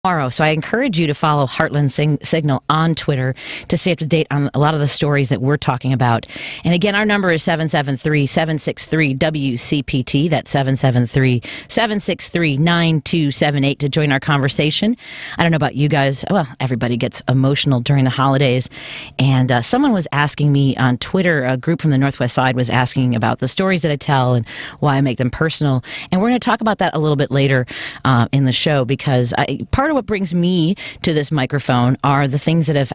tomorrow. So I encourage you to follow Heartland Signal on Twitter to stay up to date on a lot of the stories that we're talking about. And again, our number is 773-763-WCPT. That's 773-763-9278 to join our conversation. I don't know about you guys. Well, everybody gets emotional during the holidays. And someone was asking me on Twitter, a group from the Northwest Side was asking about the stories that I tell and why I make them personal. And we're going to talk about that a little bit later in the show, because part of what brings me to this microphone are the things that have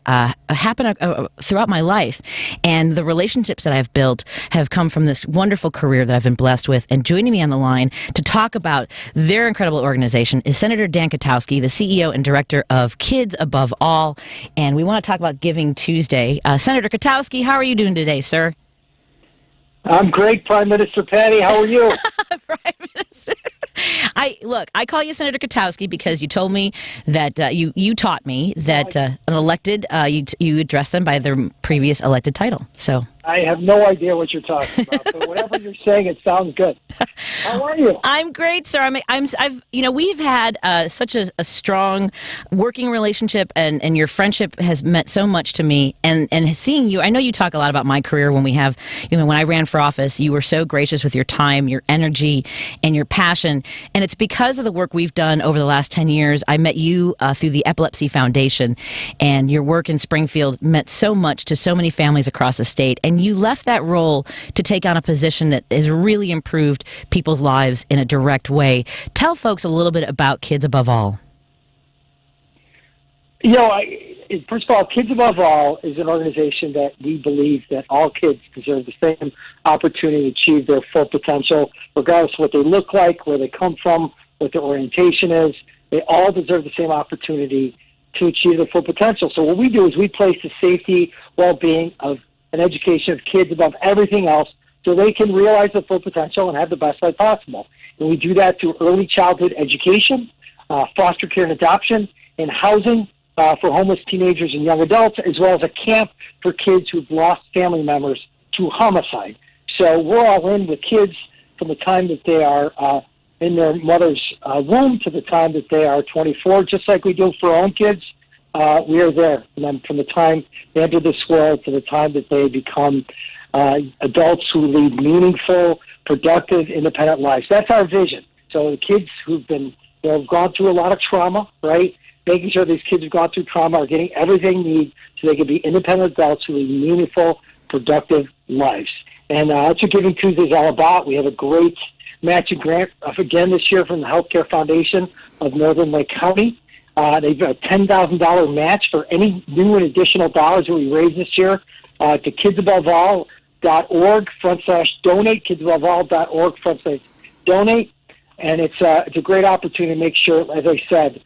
happened throughout my life, and the relationships that I've built have come from this wonderful career that I've been blessed with. And joining me on the line to talk about their incredible organization is Senator Dan Kotowski, the CEO and director of Kids Above All. And we want to talk about Giving Tuesday. Senator Kotowski, how are you doing today, sir? I'm great, Prime Minister Patti. How are you? Prime Minister. I call you Senator Kotowski because you told me that you taught me that an elected you address them by their previous elected title. So I have no idea what you're talking about, but whatever you're saying, it sounds good. How are you? I'm great, sir. We've had such a strong working relationship, and your friendship has meant so much to me. And seeing you, I know you talk a lot about my career when when I ran for office. You were so gracious with your time, your energy, and your passion. And it's because of the work we've done over the last 10 years. I met you through the Epilepsy Foundation, and your work in Springfield meant so much to so many families across the state. And you left that role to take on a position that has really improved people's lives in a direct way. Tell folks a little bit about Kids Above All. First of all, Kids Above All is an organization that we believe that all kids deserve the same opportunity to achieve their full potential, regardless of what they look like, where they come from, what their orientation is. They all deserve the same opportunity to achieve their full potential. So what we do is we place the safety, well-being of an education of kids above everything else so they can realize their full potential and have the best life possible. And we do that through early childhood education, foster care and adoption, and housing for homeless teenagers and young adults, as well as a camp for kids who've lost family members to homicide. So we're all in with kids from the time that they are in their mother's womb to the time that they are 24, just like we do for our own kids. We are there from the time they enter this world to the time that they become adults who lead meaningful, productive, independent lives. That's our vision. So the kids who've been, gone through a lot of trauma, right? Making sure these kids who've gone through trauma are getting everything they need so they can be independent adults who lead meaningful, productive lives. And that's what Giving Tuesday is all about. We have a great matching grant again this year from the Healthcare Foundation of Northern Lake County. They've got a $10,000 match for any new and additional dollars that we raise this year to kidsaboveall.org/donate, kidsaboveall.org/donate. And it's a great opportunity to make sure, as I said,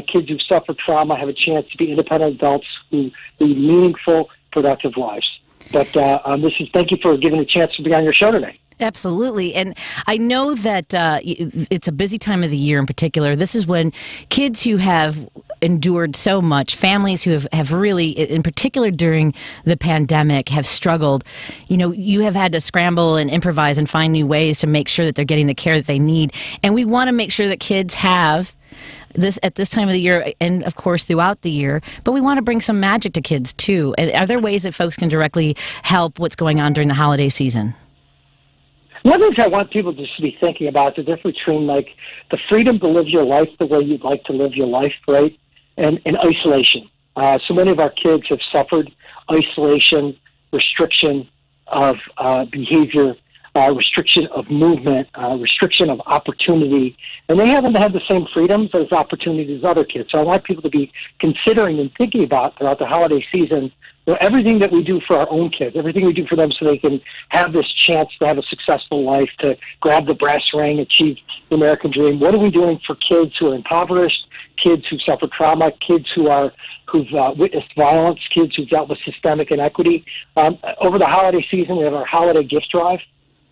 kids who suffer trauma have a chance to be independent adults who lead meaningful, productive lives. But thank you for giving me a chance to be on your show today. Absolutely. And I know that it's a busy time of the year in particular. This is when kids who have endured so much, families who have really, in particular during the pandemic, have struggled. You have had to scramble and improvise and find new ways to make sure that they're getting the care that they need. And we want to make sure that kids have this at this time of the year and, of course, throughout the year. But we want to bring some magic to kids, too. And are there ways that folks can directly help what's going on during the holiday season? One of the things I want people just to be thinking about is the difference between, the freedom to live your life the way you'd like to live your life, right, and isolation. So many of our kids have suffered isolation, restriction of behavior, restriction of movement, restriction of opportunity, and they haven't had the same freedoms as opportunities as other kids. So I want people to be considering and thinking about throughout the holiday season, everything that we do for our own kids, everything we do for them so they can have this chance to have a successful life, to grab the brass ring, achieve the American dream. What are we doing for kids who are impoverished, kids who suffer trauma, kids who've witnessed violence, kids who've dealt with systemic inequity? Over the holiday season, we have our holiday gift drive.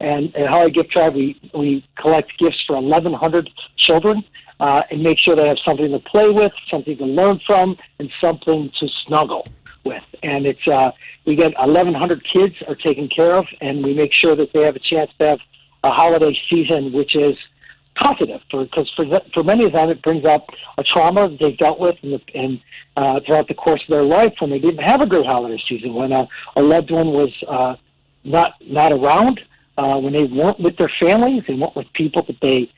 And at Holiday Gift Drive, we collect gifts for 1,100 children and make sure they have something to play with, something to learn from, and something to snuggle with. And it's we get 1,100 kids are taken care of, and we make sure that they have a chance to have a holiday season which is positive because for many of them it brings up a trauma that they've dealt with and throughout the course of their life when they didn't have a great holiday season, when a loved one was not around, when they weren't with their families, they weren't with people that they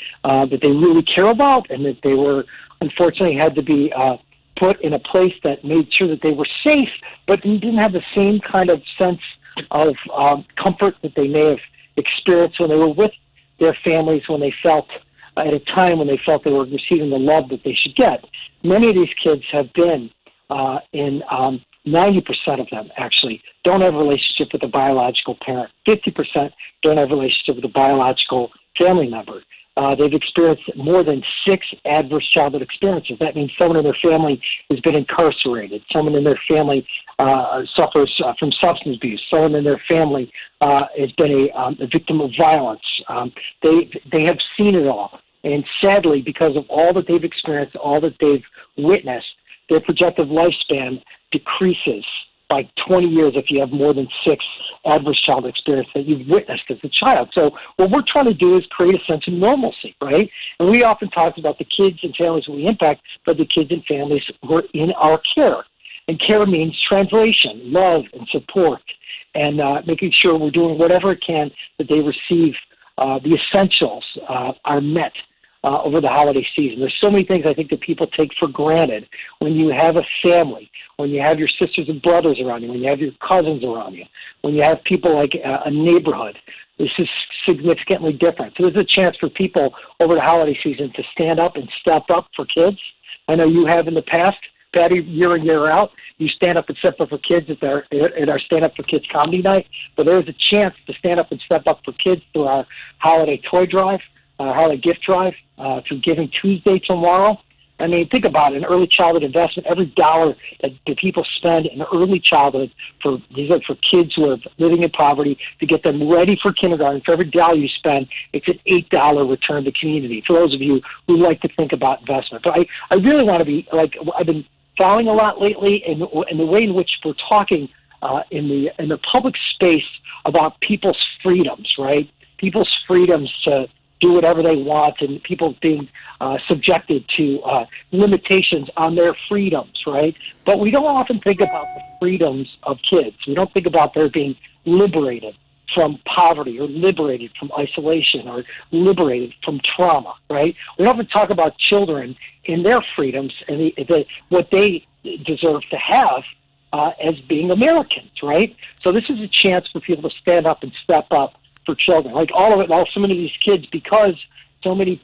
really care about, and that they were unfortunately had to be put in a place that made sure that they were safe, but didn't have the same kind of sense of comfort that they may have experienced when they were with their families, when they felt at a time when they felt they were receiving the love that they should get. Many of these kids have been in 90% of them actually don't have a relationship with a biological parent. 50% don't have a relationship with a biological family member. They've experienced more than 6 adverse childhood experiences. That means someone in their family has been incarcerated. Someone in their family suffers from substance abuse. Someone in their family has been a victim of violence. They have seen it all. And sadly, because of all that they've experienced, all that they've witnessed, their projected lifespan decreases by 20 years if you have more than 6 adverse childhood experiences that you've witnessed as a child. So what we're trying to do is create a sense of normalcy, right? And we often talk about the kids and families we impact, but the kids and families who are in our care. And care means translation, love, and support, and making sure we're doing whatever it can that they receive the essentials are met over the holiday season. There's so many things I think that people take for granted when you have a family, when you have your sisters and brothers around you, when you have your cousins around you, when you have people like a neighborhood. This is significantly different. So there's a chance for people over the holiday season to stand up and step up for kids. I know you have in the past, Patti, year in, year out. You stand up and step up for kids at our Stand Up for Kids comedy night. But there's a chance to stand up and step up for kids through our holiday toy drive, holiday gift drive, through Giving Tuesday tomorrow. I mean, think about it, an early childhood investment. Every dollar that people spend in early childhood these are for kids who are living in poverty to get them ready for kindergarten. For every dollar you spend, it's an $8 return to community. For those of you who like to think about investment, but I really want to be like I've been following a lot lately in the way in which we're talking in the public space about people's freedoms, right? People's freedoms to do whatever they want, and people being subjected to limitations on their freedoms, right? But we don't often think about the freedoms of kids. We don't think about their being liberated from poverty or liberated from isolation or liberated from trauma, right? We often talk about children in their freedoms and what they deserve to have as being Americans, right? So this is a chance for people to stand up and step up for children. Like all of it, so many of these kids, because so many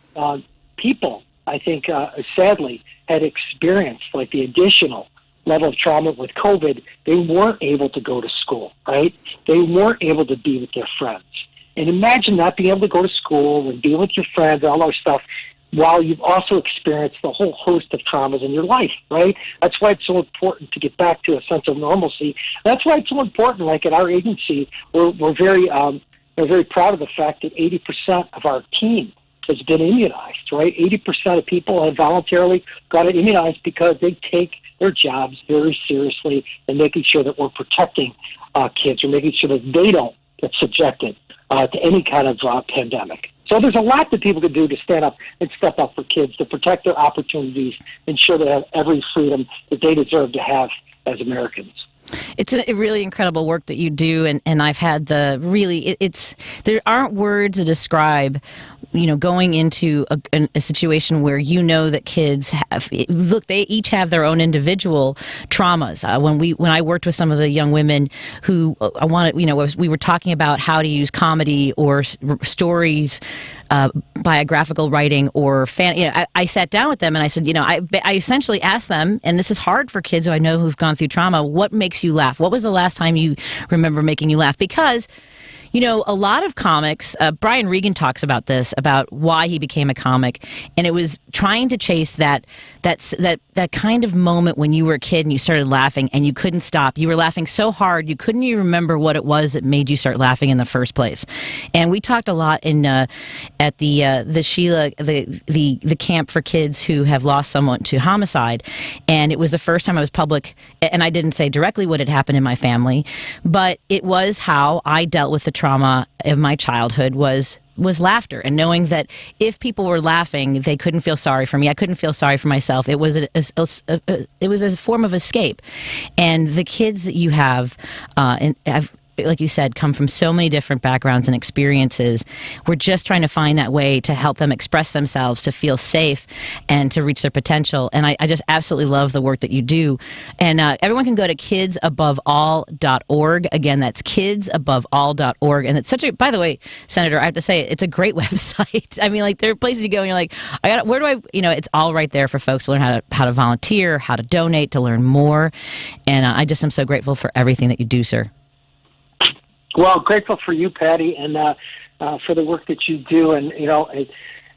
people, I think, sadly, had experienced like the additional level of trauma with COVID, they weren't able to go to school, right? They weren't able to be with their friends. And imagine not being able to go to school and be with your friends and all that stuff while you've also experienced the whole host of traumas in your life, right? That's why it's so important to get back to a sense of normalcy. That's why it's so important, like at our agency, we're very proud of the fact that 80% of our team has been immunized, right? 80% of people have voluntarily got it immunized because they take their jobs very seriously and making sure that we're protecting kids or making sure that they don't get subjected to any kind of pandemic. So there's a lot that people can do to stand up and step up for kids, to protect their opportunities, ensure they have every freedom that they deserve to have as Americans. It's a really incredible work that you do, and I've had there aren't words to describe, going into a situation where that kids they each have their own individual traumas. When I worked with some of the young women who we were talking about how to use comedy or stories, biographical writing or I sat down with them and I said, I essentially asked them, and this is hard for kids who I know who've gone through trauma, what makes you laugh? What was the last time you remember making you laugh? Because a lot of comics, Brian Regan talks about this, about why he became a comic, and it was trying to chase that kind of moment when you were a kid and you started laughing and you couldn't stop. You were laughing so hard you couldn't even remember what it was that made you start laughing in the first place. And we talked a lot at the Sheila, the camp for kids who have lost someone to homicide, and it was the first time I was public, and I didn't say directly what had happened in my family, but it was how I dealt with the trauma of my childhood was laughter, and knowing that if people were laughing, they couldn't feel sorry for me. I couldn't feel sorry for myself. It was a form of escape. And the kids that you have, like you said, come from so many different backgrounds and experiences. We're just trying to find that way to help them express themselves, to feel safe, and to reach their potential. And I just absolutely love the work that you do. And everyone can go to kidsabovall.org. Again, that's kidsabovall.org. And it's such a, by the way, Senator, I have to say, it's a great website. I mean, like, there are places you go and you're like, where do I, it's all right there for folks to learn how to volunteer, how to donate, to learn more. And I just am so grateful for everything that you do, sir. Well, grateful for you, Patty, and for the work that you do. And,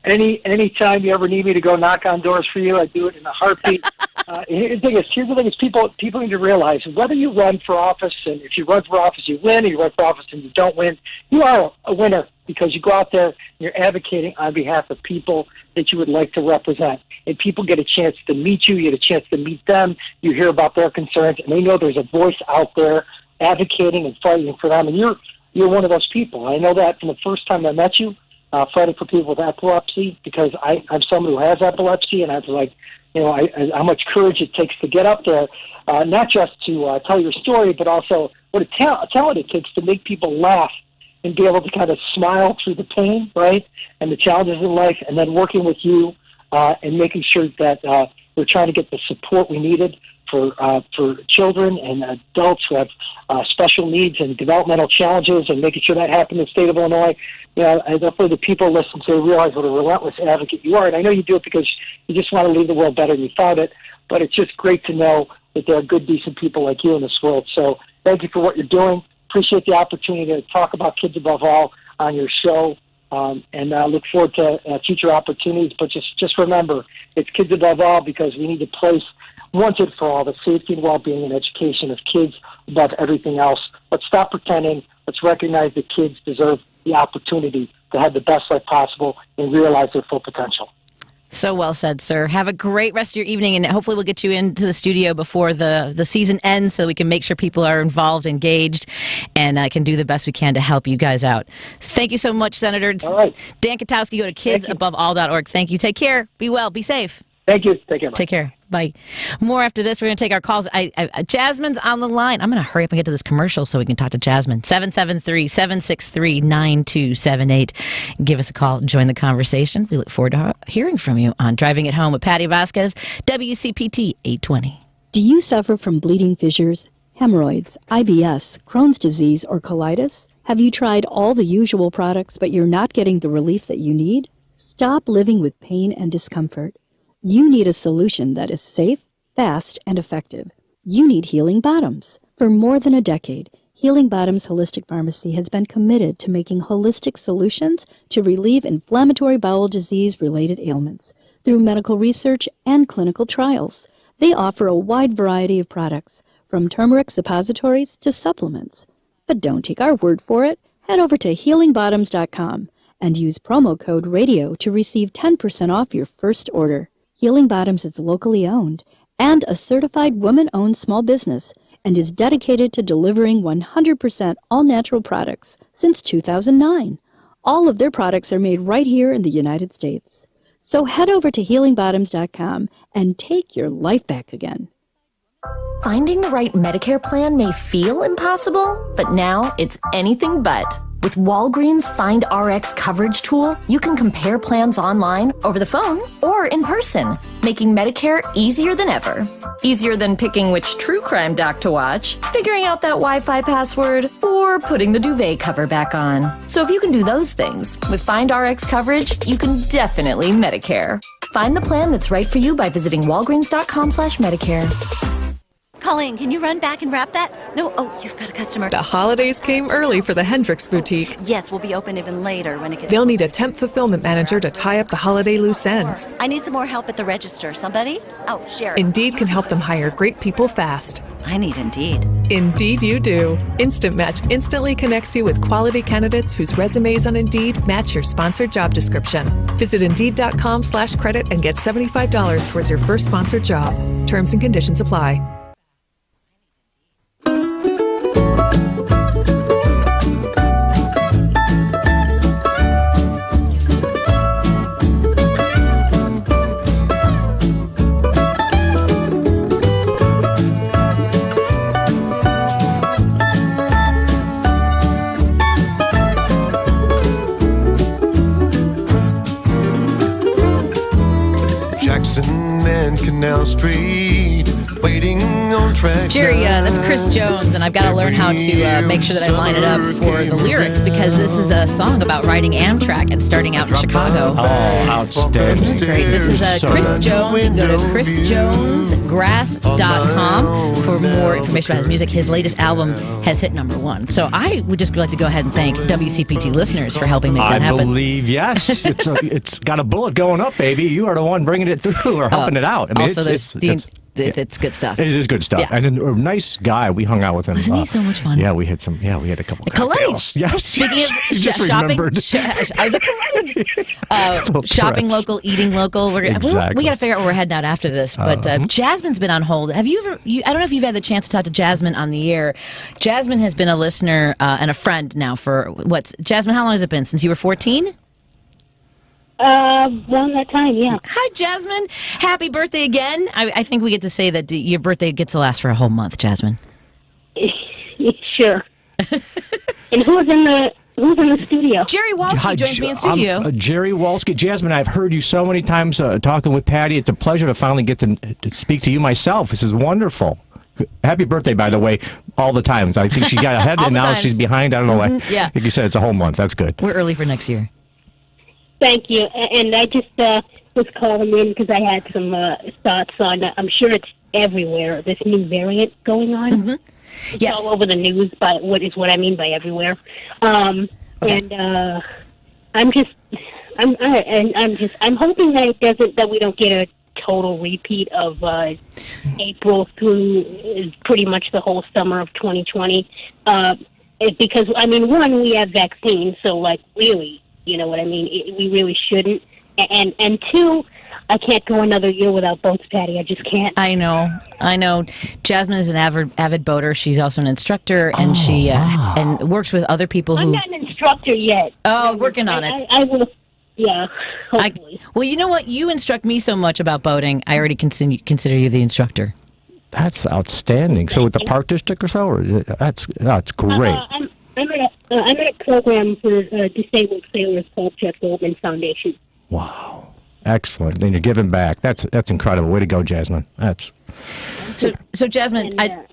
any time you ever need me to go knock on doors for you, I do it in a heartbeat. Here's the thing is people need to realize, whether you run for office, and if you run for office, you win, or you run for office and you don't win, you are a winner because you go out there and you're advocating on behalf of people that you would like to represent. And people get a chance to meet you, you get a chance to meet them, you hear about their concerns, and they know there's a voice out there advocating and fighting for them, and you're one of those people. I know that from the first time I met you, fighting for people with epilepsy, because I'm someone who has epilepsy, and I was like, how much courage it takes to get up there, not just to tell your story, but also what a talent it takes to make people laugh and be able to kind of smile through the pain, right, and the challenges in life, and then working with you and making sure that we're trying to get the support we needed for children and adults who have special needs and developmental challenges, and making sure that happens in the state of Illinois. And hopefully the people listen to realize what a relentless advocate you are. And I know you do it because you just want to leave the world better than you found it, but it's just great to know that there are good, decent people like you in this world. So thank you for what you're doing. Appreciate the opportunity to talk about Kids Above All on your show. And I look forward to future opportunities. But just remember, it's Kids Above All, because we need to place once and for all the safety and well-being and education of kids above everything else. Let's stop pretending. Let's recognize that kids deserve the opportunity to have the best life possible and realize their full potential. So well said, sir. Have a great rest of your evening, and hopefully we'll get you into the studio before the season ends so we can make sure people are involved, engaged, and can do the best we can to help you guys out. Thank you so much, Senator. All right. Dan Kotowski, go to kidsabovall.org. Thank you. Take care. Be well. Be safe. Thank you. Take care. Bye. Take care. Bye. More after this. We're going to take our calls. Jasmine's on the line. I'm going to hurry up and get to this commercial so we can talk to Jasmine. 773-763-9278. Give us a call. Join the conversation. We look forward to hearing from you on Driving It Home with Patti Vasquez, WCPT 820. Do you suffer from bleeding fissures, hemorrhoids, IBS, Crohn's disease, or colitis? Have you tried all the usual products, but you're not getting the relief that you need? Stop living with pain and discomfort. You need a solution that is safe, fast, and effective. You need Healing Bottoms. For more than a decade, Healing Bottoms Holistic Pharmacy has been committed to making holistic solutions to relieve inflammatory bowel disease-related ailments through medical research and clinical trials. They offer a wide variety of products, from turmeric suppositories to supplements. But don't take our word for it. Head over to healingbottoms.com and use promo code RADIO to receive 10% off your first order. Healing Bottoms is locally owned and a certified woman-owned small business and is dedicated to delivering 100% all-natural products since 2009. All of their products are made right here in the United States. So head over to healingbottoms.com and take your life back again. Finding the right Medicare plan may feel impossible, but now it's anything but. With Walgreens Find RX coverage tool, you can compare plans online, over the phone, or in person, making Medicare easier than ever. Easier than picking which true crime doc to watch, figuring out that Wi-Fi password, or putting the duvet cover back on. So if you can do those things, with Find RX coverage, you can definitely Medicare. Find the plan that's right for you by visiting walgreens.com/Medicare. Colleen, can you run back and wrap that? No, you've got a customer. The holidays came early for the Hendricks Boutique. Yes, we'll be open even later when it gets... They'll need a temp fulfillment manager to tie up the holiday loose ends. I need some more help at the register. Somebody? Oh, Sherry. Indeed can help them hire great people fast. I need Indeed. Indeed you do. Instant Match instantly connects you with quality candidates whose resumes on Indeed match your sponsored job description. Visit Indeed.com/credit and get $75 towards your first sponsored job. Terms and conditions apply. street, waiting on track. Jerry, that's Chris Jones, and I've got to learn how to make sure that I line it up for the lyrics, because this is a song about riding Amtrak and starting out in Chicago. Oh, outstanding. This is great. This is Chris Jones. You can go to chrisjonesgrass.com for more information about his music. His latest album has hit #1. So I would just like to go ahead and thank WCPT listeners for helping make that happen. I believe, yes. It's got a bullet going up, baby. You are the one bringing it through or helping it out. I mean, also, it's good stuff. It is good stuff. Yeah. And a nice guy. We hung out with him. Wasn't he so much fun? Yeah, we had a couple cocktails. Yes. Speaking of just shopping, remembered. I was like, shopping local, eating local. Exactly. We got to figure out where we're heading out after this. But Jasmine's been on hold. Have you ever? I don't know if you've had the chance to talk to Jasmine on the air. Jasmine has been a listener and a friend now for Jasmine, how long has it been? Since you were 14? Around that time, yeah. Hi, Jasmine. Happy birthday again. I think we get to say that your birthday gets to last for a whole month, Jasmine. Sure. And who's in the studio? Jerry Walski joins me in studio. Jerry Walski. Jasmine, I've heard you so many times talking with Patty. It's a pleasure to finally get to speak to you myself. This is wonderful. Happy birthday, by the way, all the times. I think she got ahead and now she's behind. I don't know why. Yeah. Like you said, it's a whole month. That's good. We're early for next year. Thank you. And I just was calling in because I had some thoughts on, I'm sure it's everywhere, this new variant going on. Mm-hmm. Yes. It's all over the news, but what I mean by everywhere. Okay. And I'm hoping that we don't get a total repeat of April through pretty much the whole summer of 2020. Because, one, we have vaccines, so, really, you know what I mean? We really shouldn't. And two, I can't go another year without boats, Patty. I just can't. I know. Jasmine is an avid boater. She's also an instructor, and she and works with other people who... I'm not an instructor yet. Oh, working on it. I will... Yeah, hopefully. Well, you know what? You instruct me so much about boating, I already consider you the instructor. That's outstanding. So with the Park District or so? That's great. I'm at a program for disabled sailors called Jeff Goldman Foundation. Wow, excellent! And you're giving back. That's incredible. Way to go, Jasmine. So Jasmine, I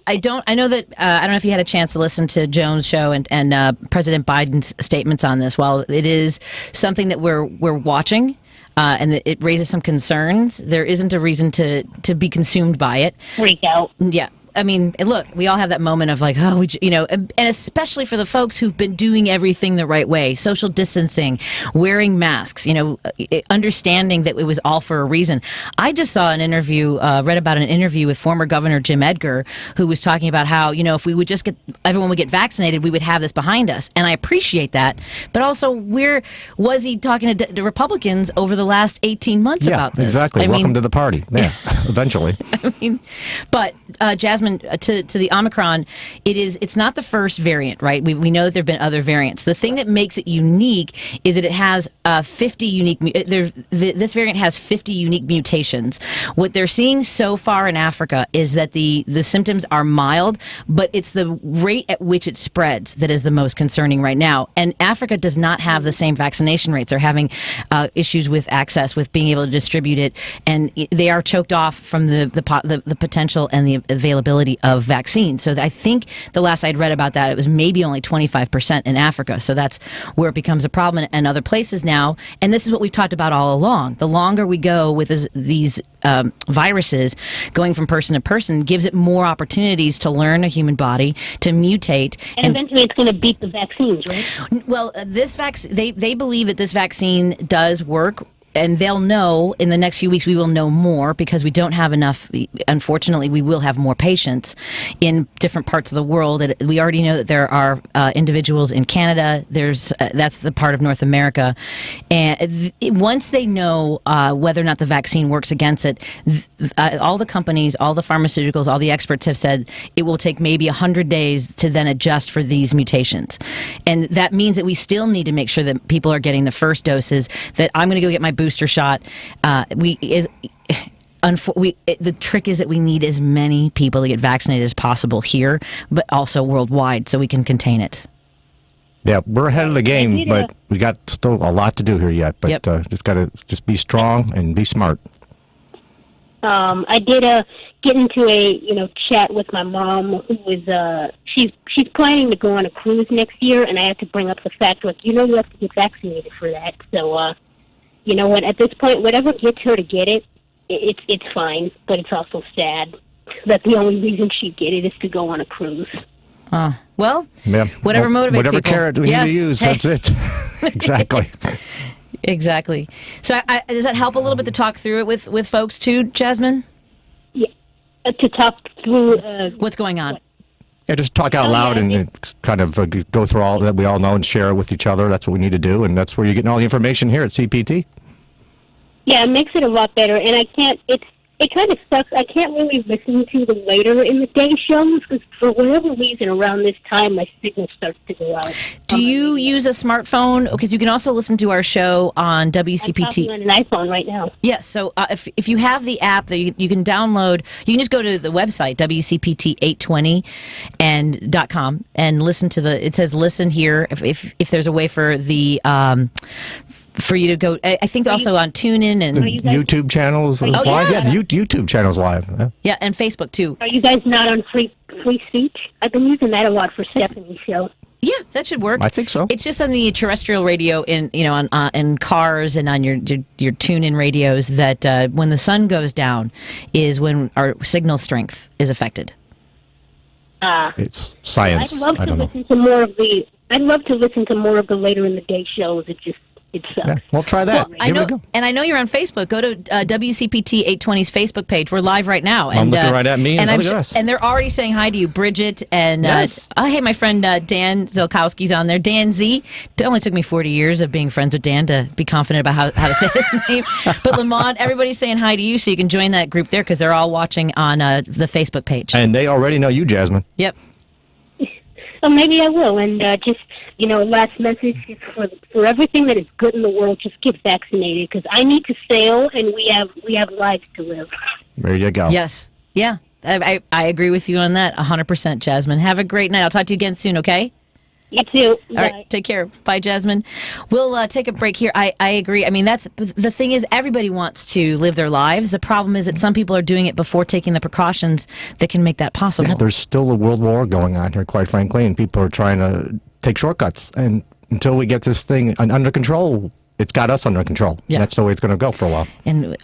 know that I don't know if you had a chance to listen to Jones' show and President Biden's statements on this. While it is something that we're watching. And it raises some concerns. There isn't a reason to be consumed by it. Freak out. Yeah. I mean, look, we all have that moment of like, and especially for the folks who've been doing everything the right way, social distancing, wearing masks, understanding that it was all for a reason. I just saw read about an interview with former Governor Jim Edgar, who was talking about how, if we would just everyone would get vaccinated, we would have this behind us. And I appreciate that. But also, where was he talking to Republicans over the last 18 months about this? Exactly. Welcome to the party. Yeah, eventually. But Jasmine, to the Omicron, it's not the first variant, right? We know that there have been other variants. The thing that makes it unique is that it has 50 unique. This variant has 50 unique mutations. What they're seeing so far in Africa is that the symptoms are mild, but it's the rate at which it spreads that is the most concerning right now. And Africa does not have the same vaccination rates. They're having issues with access, with being able to distribute it, and they are choked off from the potential and the availability of vaccines. So I think the last I'd read about that, it was maybe only 25% in Africa. So that's where it becomes a problem in other places now. And this is what we've talked about all along. The longer we go with these viruses going from person to person gives it more opportunities to learn a human body, to mutate. And eventually it's going to beat the vaccines, right? Well, they believe that this vaccine does work. And they'll know in the next few weeks, we will know more because we don't have enough. Unfortunately, we will have more patients in different parts of the world. We already know that there are individuals in Canada. That's the part of North America. And once they know whether or not the vaccine works against it, all the companies, all the pharmaceuticals, all the experts have said it will take maybe 100 days to then adjust for these mutations. And that means that we still need to make sure that people are getting the first doses, that I'm going to go get my booster shot. The trick is that we need as many people to get vaccinated as possible here, but also worldwide, so we can contain it. Yeah, we're ahead of the game, but we got still a lot to do here yet. But just got to be strong and be smart. I did get into a chat with my mom, who was she's planning to go on a cruise next year, and I had to bring up the fact, like, you have to get vaccinated for that. So you know what? At this point, whatever gets her to get it, it's fine. But it's also sad that the only reason she'd get it is to go on a cruise. Well, yeah. Whatever motivates whatever people. carrot we need to use, that's it. Exactly. Exactly. So does that help a little bit to talk through it with folks too, Jasmine? Yeah, to talk through what's going on. Yeah, just talk out loud and kind of go through all that we all know and share it with each other. That's what we need to do, and that's where you're getting all the information here at CPT. Yeah, it makes it a lot better, and I can't. It kind of sucks. I can't really listen to the later in the day shows because for whatever reason, around this time, my signal starts to go out. Do you use a smartphone? Because you can also listen to our show on WCPT. I'm talking on an iPhone right now. Yes. So if you have the app that you can download, you can just go to the website WCPT820.com and listen to it says listen here. If there's a way for the for you to go, I think also on TuneIn and YouTube channels live. Yes. Yeah, YouTube channels live. Yeah, and Facebook too. Are you guys not on free speech? I've been using that a lot for Stephanie's show. Yeah, that should work. I think so. It's just on the terrestrial radio in cars and on your tune-in radios that when the sun goes down is when our signal strength is affected. It's science. I'd love to listen to more of the. I'd love to listen to more of the later in the day shows. It sucks. Yeah, we'll try that. Well, I know you're on Facebook. Go to WCPT 820's Facebook page. We're live right now. I'm looking right at me, and look at us. And they're already saying hi to you, Bridget. And yes. Hey, my friend Dan Zilkowski's on there. Dan Z. It only took me 40 years of being friends with Dan to be confident about how to say his name. But Lamont, everybody's saying hi to you, so you can join that group there because they're all watching on the Facebook page. And they already know you, Jasmine. Yep. So maybe I will. And just, last message is for everything that is good in the world, just get vaccinated because I need to sail and we have lives to live. There you go. Yes. Yeah. I agree with you on that 100%, Jasmine. Have a great night. I'll talk to you again soon, okay? You too. All right, take care. Bye, Jasmine. We'll take a break here. I agree. I mean, that's the thing is everybody wants to live their lives. The problem is that some people are doing it before taking the precautions that can make that possible. Yeah, there's still a world war going on here, quite frankly, and people are trying to take shortcuts. And until we get this thing under control, it's got us under control. Yeah. That's the way it's going to go for a while. And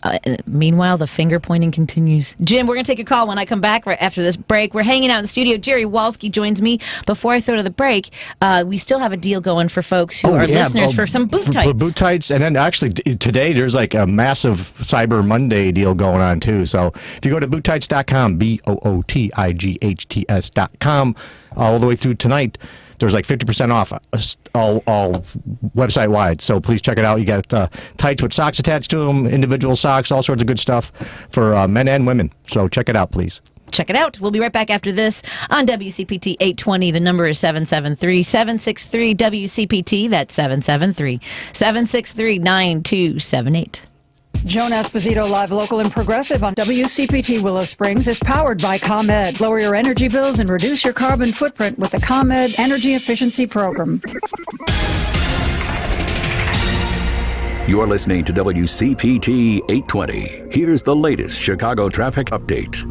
meanwhile, the finger pointing continues. Jim, we're going to take a call when I come back right after this break. We're hanging out in the studio. Jerry Walski joins me. Before I throw to the break, we still have a deal going for folks who are listeners for some boot tights. For boot tights. And then actually today there's like a massive Cyber Monday deal going on too. So if you go to boottights.com, BOOTIGHTS.com, all the way through tonight, there's like 50% off all website wide. So please check it out. You got tights with socks attached to them, individual socks, all sorts of good stuff for men and women. So check it out, please. Check it out. We'll be right back after this on WCPT 820. The number is 773-763-WCPT. That's 773-763-9278. Joan Esposito, live, local, and progressive on WCPT Willow Springs is powered by ComEd. Lower your energy bills and reduce your carbon footprint with the ComEd Energy Efficiency Program. You're listening to WCPT 820. Here's the latest Chicago traffic update.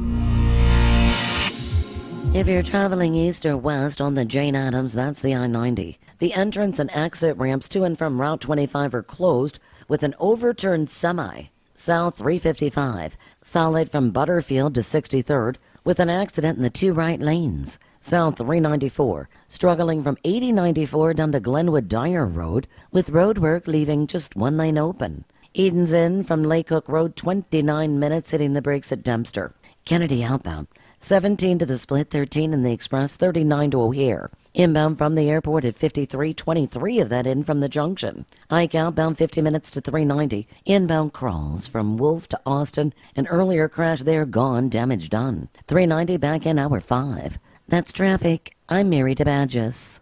If you're traveling east or west on the Jane Addams, that's the I-90. The entrance and exit ramps to and from Route 25 are closed with an overturned semi. South 355, solid from Butterfield to 63rd with an accident in the two right lanes. South 394, struggling from 8094 down to Glenwood Dyer Road with road work leaving just one lane open. Eden's Inn from Lake Hook Road, 29 minutes hitting the brakes at Dempster. Kennedy outbound, 17 to the split, 13 in the express, 39 to O'Hare. Inbound from the airport at 53, 23 of that in from the junction. Ike outbound 50 minutes to 390. Inbound crawls from Wolf to Austin. An earlier crash there gone, damage done. 390 back in hour 5. That's traffic. I'm Mary DeBadges.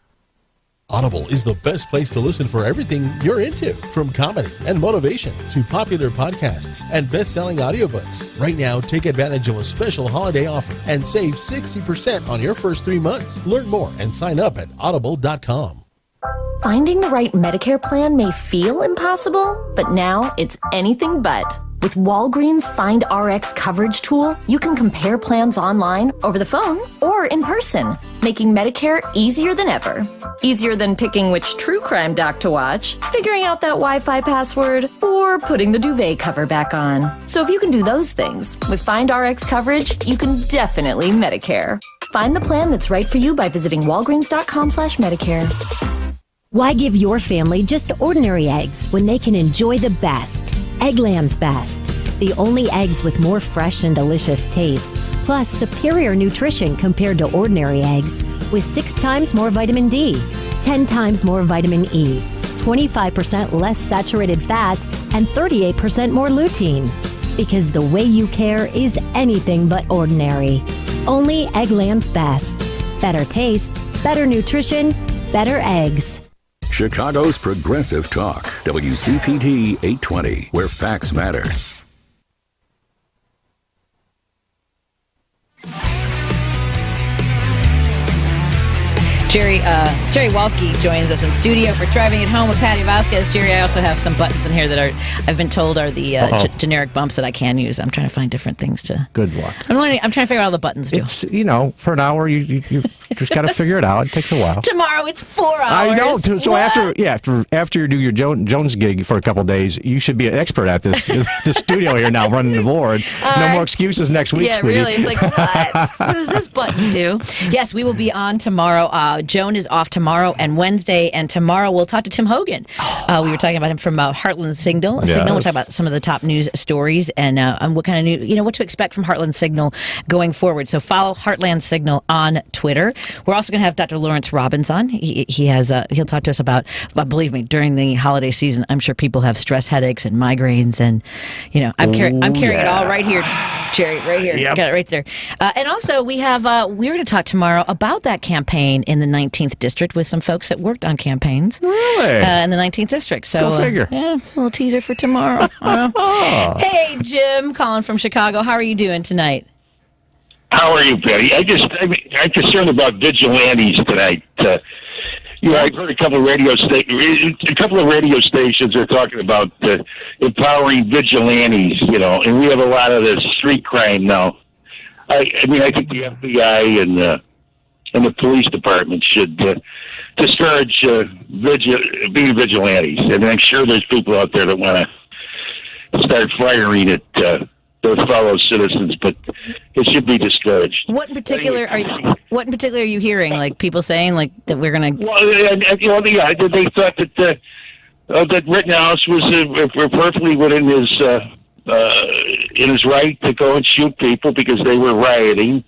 Audible is the best place to listen for everything you're into, from comedy and motivation to popular podcasts and best-selling audiobooks. Right now, take advantage of a special holiday offer and save 60% on your first 3 months. Learn more and sign up at audible.com. Finding the right Medicare plan may feel impossible, but now it's anything but. With Walgreens Find RX coverage tool, you can compare plans online, over the phone, or in person, making Medicare easier than ever. Easier than picking which true crime doc to watch, figuring out that Wi-Fi password, or putting the duvet cover back on. So if you can do those things, with Find RX coverage, you can definitely Medicare. Find the plan that's right for you by visiting walgreens.com/Medicare. Why give your family just ordinary eggs when they can enjoy the best? Eggland's Best. The only eggs with more fresh and delicious taste, plus superior nutrition compared to ordinary eggs, with 6 times more vitamin D, 10 times more vitamin E, 25% less saturated fat, and 38% more lutein. Because the way you care is anything but ordinary. Only Eggland's Best. Better taste, better nutrition, better eggs. Chicago's Progressive Talk, WCPT 820, where facts matter. Jerry Walski joins us in studio for Driving It Home with Patti Vasquez. Jerry, I also have some buttons in here that I've been told are the generic bumps that I can use. I'm trying to find different things to. Good luck. I'm trying to figure out all the buttons do. It's, for an hour, you just got to figure it out. It takes a while. Tomorrow it's 4 hours. I know. So what? after you do your Jones gig for a couple of days, you should be an expert at this. The studio here now, running the board. No more excuses next week, yeah, sweetie. really. It's like, what? What does this button do? Yes, we will be on tomorrow. Joan is off tomorrow and Wednesday, and tomorrow we'll talk to Tim Hogan. We were talking about him from Heartland Signal. Yes. We'll talk about some of the top news stories and what kind of new, what to expect from Heartland Signal going forward. So follow Heartland Signal on Twitter. We're also going to have Dr. Lawrence Robbins on. He'll talk to us about, believe me, during the holiday season, I'm sure people have stress headaches and migraines, and I'm carrying it all right here, Jerry, right here. Yep. Got it right there. And also we're going to talk tomorrow about that campaign in the 19th district with some folks that worked on campaigns. Really? In the 19th district. So, go figure. Yeah, a little teaser for tomorrow. Hey, Jim, calling from Chicago. How are you doing tonight? How are you, Betty? I'm concerned about vigilantes tonight. I've heard a couple of radio stations are talking about empowering vigilantes. And we have a lot of this street crime now. I think the FBI and the police department should discourage being vigilantes. And I'm sure there's people out there that want to start firing at those fellow citizens, but it should be discouraged. What in particular are you hearing? Like people saying that we're going to? Well, they thought that Rittenhouse was perfectly within his right to go and shoot people because they were rioting.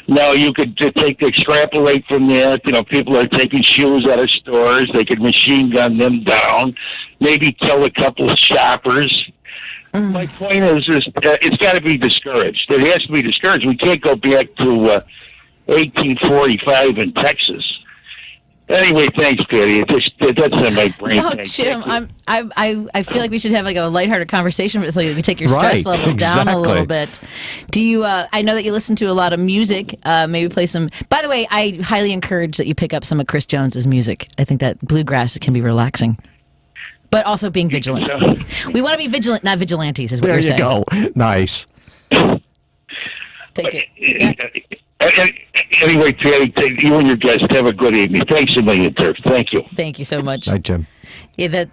Now you could extrapolate from that. People are taking shoes out of stores. They could machine gun them down, maybe kill a couple of shoppers. My point is it's got to be discouraged. It has to be discouraged. We can't go back to 1845 in Texas. Anyway, thanks, Patty. That's in my brain. Oh, Jim, I feel like we should have a lighthearted conversation so we take your stress levels down a little bit. Do you? I know that you listen to a lot of music. Maybe play some. By the way, I highly encourage that you pick up some of Chris Jones's music. I think that bluegrass can be relaxing. But also being vigilant. We want to be vigilant, not vigilantes, is what you're saying. There you go. Nice. Take it. Yeah. Anyway, Patty, you and your guests have a good evening. Thanks a million, Turf. Thank you. Thank you so much. Hi, Jim. Yeah,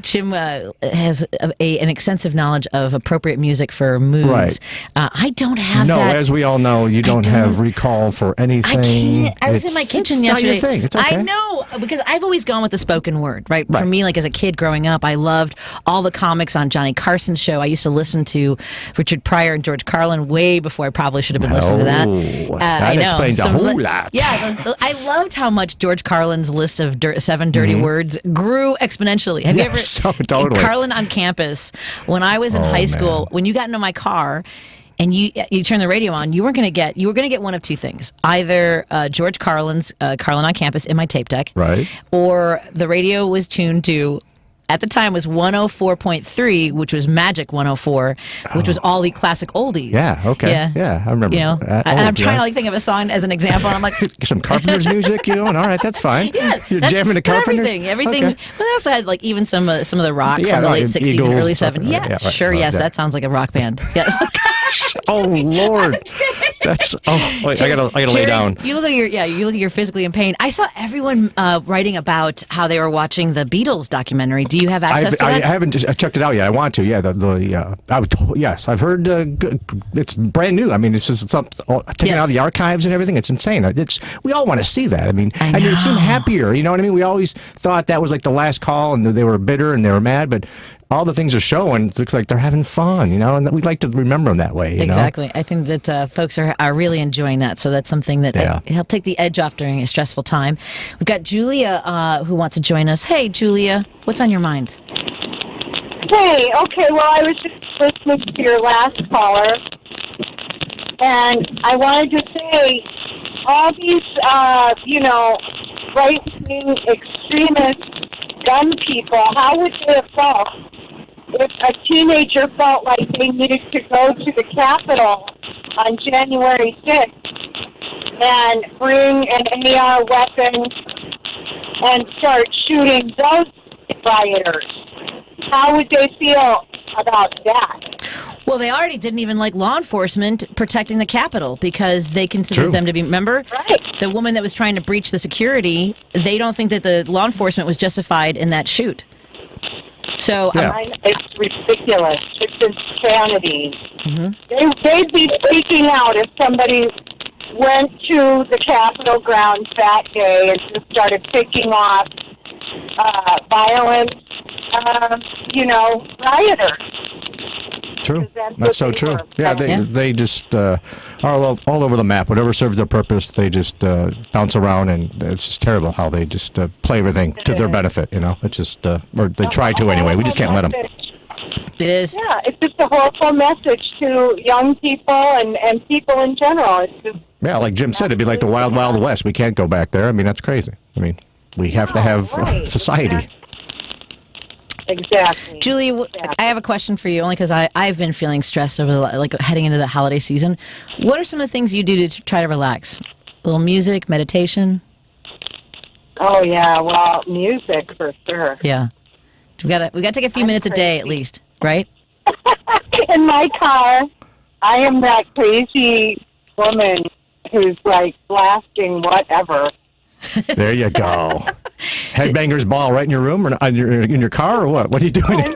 Jim has an extensive knowledge of appropriate music for moods. Right. I don't have that. No, as we all know, you don't have recall for anything. I can't. I was in my kitchen yesterday. It's not your thing. It's okay. I know, because I've always gone with the spoken word, right? For me, as a kid growing up, I loved all the comics on Johnny Carson's show. I used to listen to Richard Pryor and George Carlin way before I probably should have been listening to that. That explains a whole lot. Yeah, I loved how much George Carlin's list of 7 dirty words grew exponentially. Have you ever? So, totally. Carlin on campus, when I was in high school, when you got into my car and you turn the radio on, you were going to get one of two things: either George Carlin's Carlin on Campus in my tape deck, right, or the radio was tuned to at the time was 104.3, which was Magic 104, which was all the classic oldies. Yeah, okay. Yeah, I remember. You know, I'm trying to think of a song as an example. And I'm like, some Carpenters music, all right, that's fine. Yeah, You're jamming to Carpenters. Everything. Okay. But they also had like even some of the rock from the late 60s Eagles, and early 70s. Yeah, right, sure. right, Yes, yeah. that sounds like a rock band. Yes. Oh Lord, that's. Oh, wait, I gotta lay Jerry, down. You look like you're physically in pain. I saw everyone writing about how they were watching the Beatles documentary. Do you have access to that? I haven't checked it out yet. I want to. Yeah, yes, I've heard. It's brand new. I mean, it's just taken out of the archives and everything. It's insane. We all want to see that. I mean, and they seem happier. You know what I mean? We always thought that was like the last call, and they were bitter and they were mad, but all the things are showing. It looks like they're having fun, and we'd like to remember them that way. Exactly. I think that folks are really enjoying that. So that's something that help take the edge off during a stressful time. We've got Julia who wants to join us. Hey, Julia, what's on your mind? Hey, okay, well, I was just listening to your last caller, and I wanted to say all these, right-wing extremist gun people, how would they have felt if a teenager felt like they needed to go to the Capitol on January 6th and bring an AR weapon and start shooting those rioters? How would they feel about that? Well, they already didn't even like law enforcement protecting the Capitol because they considered them to be, remember? Right. The woman that was trying to breach the security, they don't think that the law enforcement was justified in that shoot. So it's ridiculous. It's insanity. Mm-hmm. They'd be freaking out if somebody went to the Capitol grounds that day and just started picking off violent, rioters. True. That's so true. Yeah, they just are all over the map. Whatever serves their purpose, they just bounce around, and it's just terrible how they just play everything to their benefit. It's just, or they try to anyway. We just can't let them. It is. Yeah, it's just a horrible message to young people and people in general. It's just, like Jim said, it'd be like the Wild Wild West. We can't go back there. I mean, that's crazy. I mean, we have to have society. Exactly. Julie, I have a question for you, only because I've been feeling stressed over heading into the holiday season. What are some of the things you do to try to relax? A little music, meditation? Oh yeah, well, music for sure. Yeah, we got to take a few minutes a day at least, right? In my car, I am that crazy woman who's like blasting whatever. There you go. Headbangers Ball right in your room or in your car or what? What are you doing?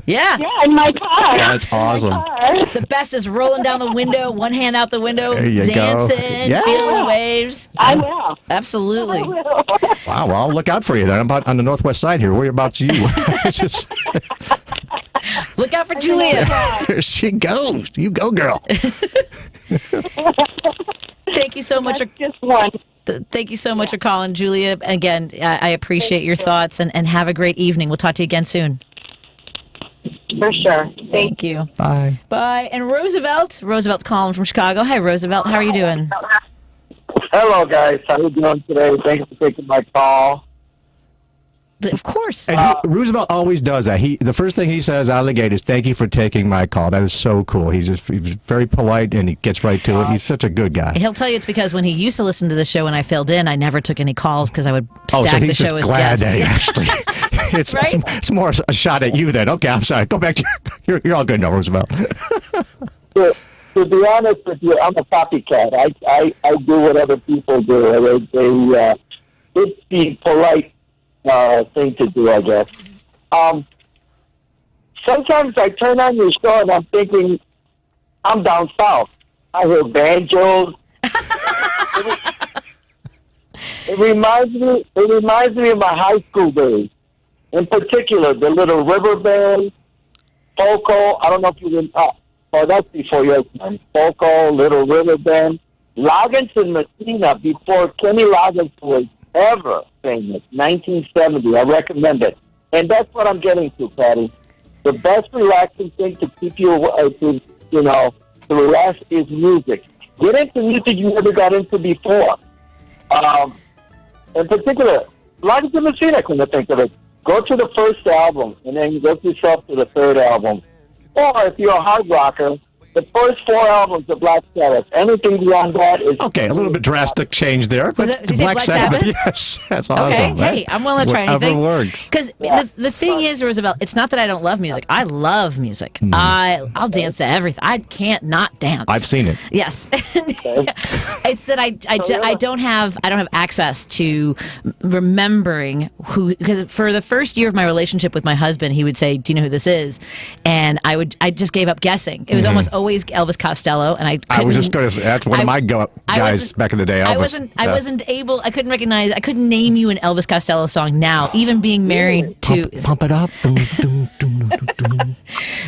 Yeah, in my car. Yeah, that's awesome. The best is rolling down the window, one hand out the window, there you dancing, go. feeling the waves. I will. Absolutely. I will. Wow, well, I'll look out for you then. I'm about on the northwest side here. Whereabouts you? Look out for Julia. There she goes. You go, girl. Thank you so much. Just one. Thank you so much for calling, Julia. Again, I appreciate your thoughts, and have a great evening. We'll talk to you again soon. For sure. Thank you. Bye. Bye. And Roosevelt's calling from Chicago. Hi, Roosevelt. How are you doing? Hello, guys. How are you doing today? Thanks for taking my call. Of course. And Roosevelt always does that. The first thing he says out of the gate is, "Thank you for taking my call." That is so cool. He's very polite and he gets right to it. He's such a good guy. He'll tell you it's because when he used to listen to the show when I filled in, I never took any calls because I would stack so he's the show just as glad guests. that he actually. It's more a shot at you then. Okay, I'm sorry. Go back to you're all good now, Roosevelt. To be honest with you, I'm a copycat. I do what other people do. It's the polite thing to do, I guess. Sometimes I turn on your show and I'm thinking, I'm down south. I hear banjos. It reminds me of my high school days. In particular, the Little River Band, Foco. I don't know if you didn't. That's before your time. Foco, Little River Band, Loggins and Messina before Kenny Loggins was ever famous. 1970. I recommend it, and that's what I'm getting to, Patty. The best relaxing thing to keep you to relax is music. Get into music you never got into before. In particular, Loggins and Messina, I couldn't think of it. go to the first album, and then you work yourself to the third album. Or if you're a hard rocker, the first 4 albums of Black Sabbath. Anything beyond that is... Okay, a little bit drastic change there. But Did you say Black Sabbath? Yes, that's awesome. Okay, right? hey, I'm willing to try anything. Whatever works. Because the thing is, Roosevelt, it's not that I don't love music. I love music. I'll dance to everything. I can't not dance. I've seen it. Yes. It's that I don't have access to remembering who, because for the first year of my relationship with my husband, he would say, "Do you know who this is?" And I just gave up guessing. It was almost always Elvis Costello, and I was just going to say that's one of my guys back in the day. Elvis. I wasn't able. I couldn't recognize. I couldn't name you an Elvis Costello song now, even being married to. Pump it up.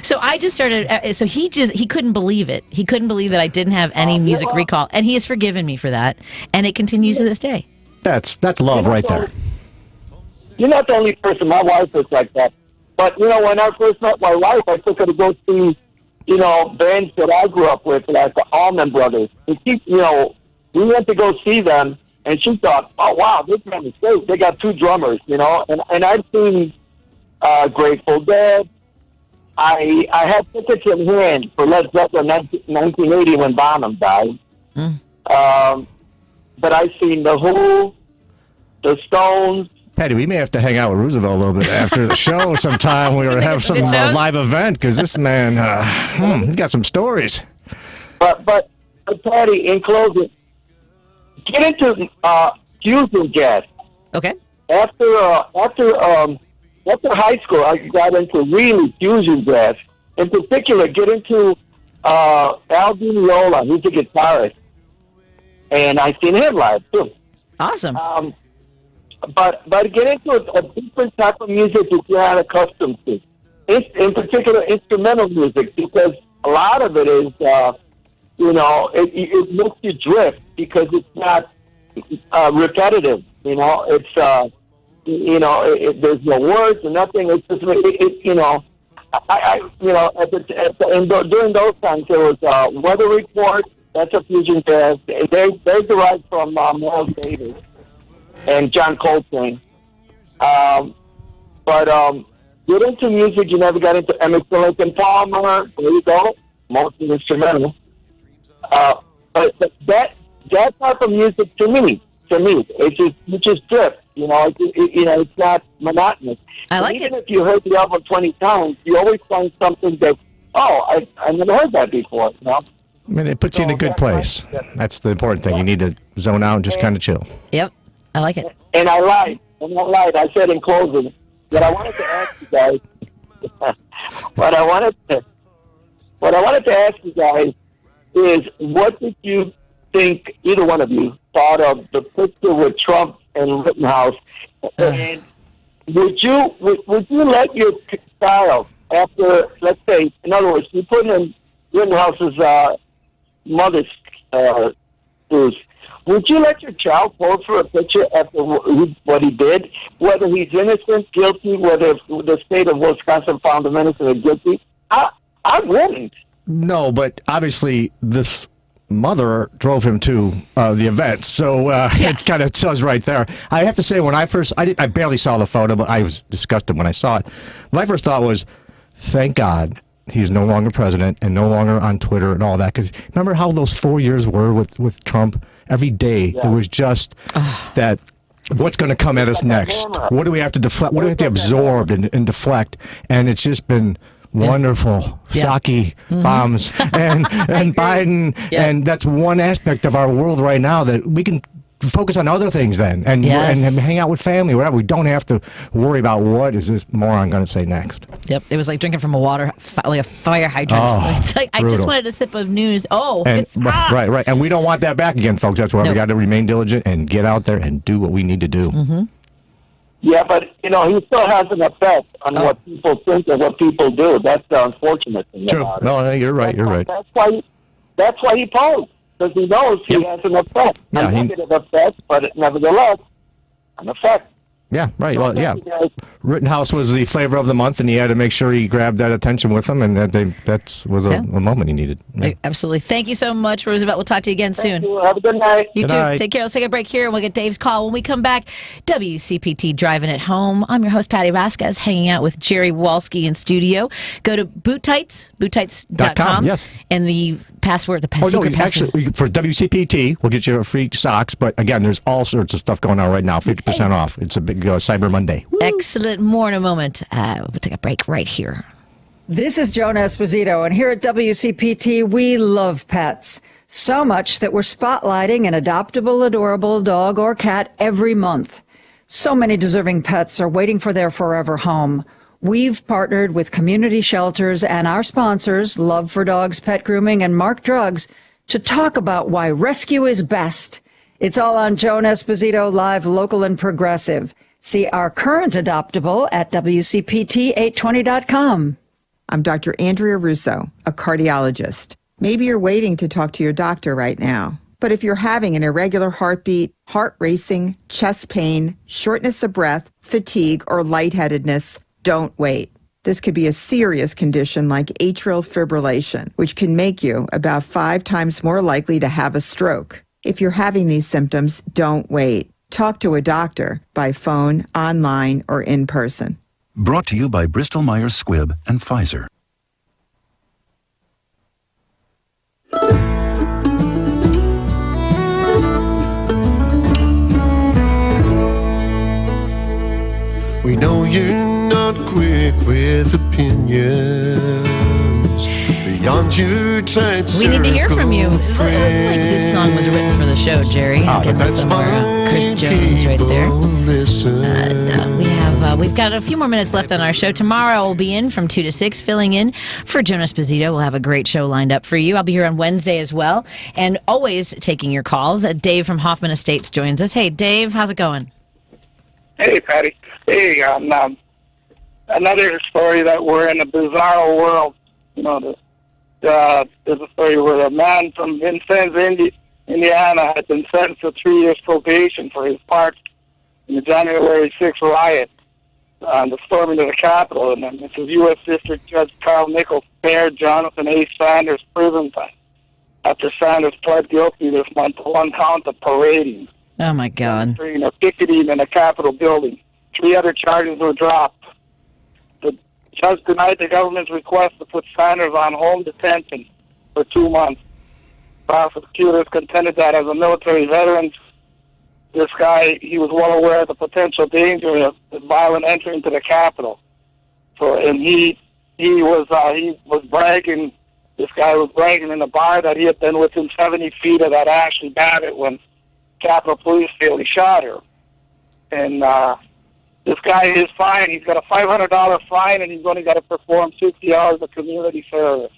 So I just started. So he couldn't believe it. He couldn't believe that I didn't have any music recall, and he has forgiven me for that, and it continues to this day. That's love right there. You're not the only person. My wife is like that. But when I first met my wife, I took her to go see, bands that I grew up with, like the Allman Brothers. And she, we went to go see them, and she thought, "Oh wow, this band is great. They got 2 drummers, And I've seen Grateful Dead. I had tickets in hand for Led Zeppelin 1980 when Bonham died. But I've seen The Who, The Stones. Patty, we may have to hang out with Roosevelt a little bit after the show sometime. We or have some live event, because this man, he's got some stories. But Patty, in closing, get into fusion jazz. Okay. After high school, I got into really fusion jazz. In particular, get into Al Di Meola. He's a guitarist, and I've seen him live too. Awesome. But get into a different type of music that you're not accustomed to. In particular, instrumental music, because a lot of it is, it makes you drift because it's not repetitive. It's there's no words or nothing. It's just during those times there was Weather Report. That's a fusion jazz. They derived from Miles Davis and John Coltrane. But get into music. You never got into Emerson, Lake and Palmer. There you go. Mostly instrumental. But that type of music to me, you just drift. It's not monotonous. I like Even if you heard the album 20 times, you always find something that, I never heard that before. I mean, it puts you in a good place. That's the important thing. You need to zone out and just kind of chill. Yep, I like it. And I lied. I said in closing that I wanted to ask you guys. What I wanted to ask you guys is, what did you think, either one of you, thought of the picture with Trump and Rittenhouse? And would you let your child, after, let's say, in other words, you put in Rittenhouse's mother's shoes, would you let your child pose for a picture after what he did, whether he's innocent, guilty, whether the state of Wisconsin found him innocent or guilty? I wouldn't. No, but obviously this mother drove him to the event, so it kind of says right there. I have to say, when I barely saw the photo, but I was disgusted when I saw it. My first thought was, thank God he's no longer president and no longer on Twitter and all that, because remember how those 4 years were with Trump? Every day there was just that, what's going to come at us next? What do we have to deflect? What do we have to absorb and deflect? And it's just been wonderful. Psaki bombs and Biden, and that's one aspect of our world right now that we can focus on other things then, and hang out with family, whatever. We don't have to worry about what is this moron going to say next. Yep, it was like drinking from a fire hydrant. It's like, I just wanted a sip of news. It's hot. Right. And we don't want that back again, folks. That's why we got to remain diligent and get out there and do what we need to do. Mm-hmm. Yeah, but he still has an effect on what people think and what people do. That's the unfortunate thing. True. About it. No, you're right. You're right. That's why he posed, because he knows he has an effect. A negative effect, but nevertheless, an effect. Yeah, right. Well, yeah. Thank you, guys. Rittenhouse was the flavor of the month, and he had to make sure he grabbed that attention with him, and that was a moment he needed. Yeah. Absolutely. Thank you so much, Roosevelt. We'll talk to you again soon. You. Have a good night. You Good too. night. Take care. Let's take a break here, and we'll get Dave's call when we come back. WCPT Driving It Home. I'm your host, Patti Vasquez, hanging out with Jerry Walski in studio. Go to boottights.com. Yes. And the password, Actually, password. for WCPT, we'll get you free socks, but again, there's all sorts of stuff going on right now, 50% off. It's a big Cyber Monday. Woo. Excellent. More in a moment. We'll take a break right here. This is Joan Esposito, and here at WCPT, we love pets. So much that we're spotlighting an adoptable, adorable dog or cat every month. So many deserving pets are waiting for their forever home. We've partnered with community shelters and our sponsors, Love for Dogs Pet Grooming and Mark Drugs, to talk about why rescue is best. It's all on Joan Esposito Live, Local and Progressive. See our current adoptable at WCPT820.com. I'm Dr. Andrea Russo, a cardiologist. Maybe you're waiting to talk to your doctor right now. But if you're having an irregular heartbeat, heart racing, chest pain, shortness of breath, fatigue, or lightheadedness, don't wait. This could be a serious condition like atrial fibrillation, which can make you about 5 times more likely to have a stroke. If you're having these symptoms, don't wait. Talk to a doctor by phone, online, or in person. Brought to you by Bristol Myers Squibb and Pfizer. We know you're not quick with opinions. Beyond your tight We need to hear from you. It circle wasn't like this song was written for the show, Jerry. Ah, Getting but that's somewhere. Chris Jones right there. We've got a few more minutes left on our show. Tomorrow I'll be in from 2 to 6, filling in for Joan Esposito. We'll have a great show lined up for you. I'll be here on Wednesday as well, and always taking your calls. Dave from Hoffman Estates joins us. Hey, Dave, how's it going? Hey, Patty. Hey, another story that we're in a bizarre world. You know, there's a story where a man from Vincennes, Indiana, had been sentenced to 3 years probation for his part in the January 6th riot, the storming of the Capitol. And this is U.S. District Judge Carl Nichols spared Jonathan A. Sanders prison time after Sanders pled guilty this month to 1 count of parading. Oh, my God. Or picketing in a Capitol building. 3 other charges were dropped. The judge denied the government's request to put Sanders on home detention for 2 months. Prosecutors contended that as a military veteran, this guy, he was well aware of the potential danger of the violent entry into the Capitol. So, and he was bragging. This guy was bragging in a bar that he had been within 70 feet of that Ashley Babbitt when Capitol Police fatally shot her. And this guy is fined. He's got a $500 fine, and he's only got to perform 60 hours of community service.